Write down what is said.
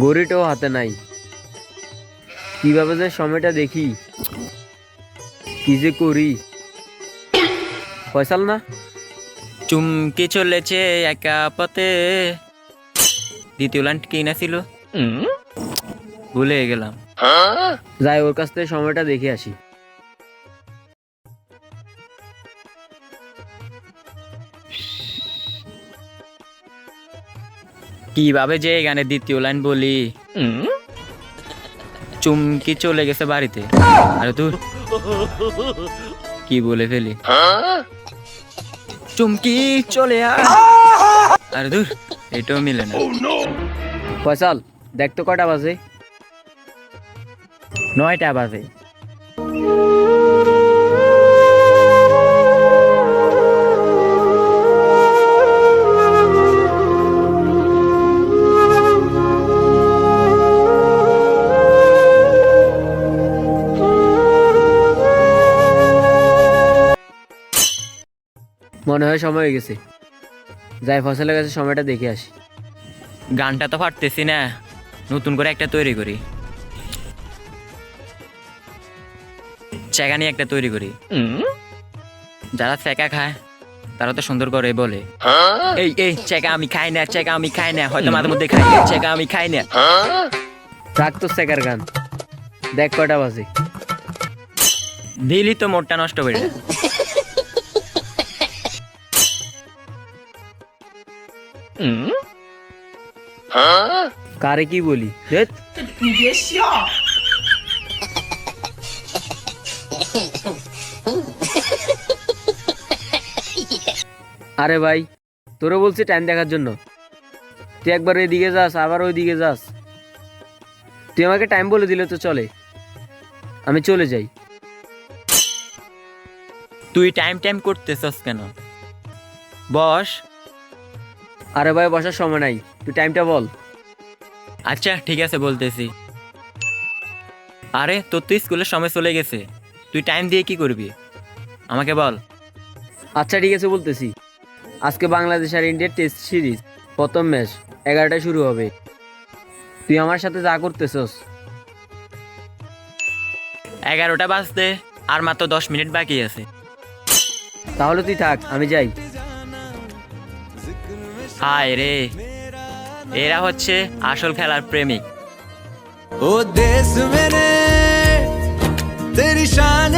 ঘড়িটাও হাতে নাই, কিভাবে যে সময়টা দেখি, কি যে করি। ফয়সাল না? চুমকি চলেছে একা পথে, দ্বিতীয় লাইন কি না ছিল, ভুলে গেলাম। যাই ওর কাছ থেকে সময়টা দেখে আসি। কিভাবে যে এই গানের দ্বিতীয় লাইন বলি, চুমকি চলে গেছে বাড়িতে, আরে দূর কি বলে ফেলি, চুমকি চলে আয়, আরে দূর এটাও মিলে না। ফয়সাল দেখ তো কটা বাজে। 9টা বাজে। মনে হয় সময় হয়ে গেছে, যাই ফয়সালের কাছে সময়টা দেখে আসি। গানটা তো পারতেছি না, নতুন করে একটা তৈরি করি, চেকানি একটা তৈরি করি। যারা চেকা খায় তারা তো সুন্দর করে বলে, এই এই চেকা আমি খাই না, চেকা আমি খাই না, হয়তো মাঝে মধ্যে খাই, এই চেকা আমি খাই না। রাখ তো সেকার গান, দেখ কটা বাজে। দিলি তো মোটটা নষ্ট করে। কারে কি বলি, ধ্যাৎ। আরে ভাই, তোরে বলছি টাইম দেখার জন্য, তুই একবার ওইদিকে যাস আবার ওইদিকে যাস। তুই আমাকে টাইম বলে দিলে তো চলে, আমি চলে যাই। তুই টাইম টাইম করতেছস কেন, বস। আরে ভাই বসার সময় নাই, তুই টাইমটা বল। আচ্ছা ঠিক আছে বলতেছি। আরে তোর তো স্কুলের সময় চলে গেছে, তুই টাইম দিয়ে কি করবি আমাকে বল। আচ্ছা ঠিক আছে বলতেছি। আজকে বাংলাদেশ আর ইন্ডিয়ার টেস্ট সিরিজ প্রথম ম্যাচ 11টায় শুরু হবে। তুই আমার সাথে যা করতেছস। 11টা বাজতে আর মাত্র 10 মিনিট বাকি আছে। তাহলে তুই থাক, আমি যাই। হায় রে, এরা হচ্ছে আসল খেলার প্রেমিক। ओ देश मेरे तेरी शान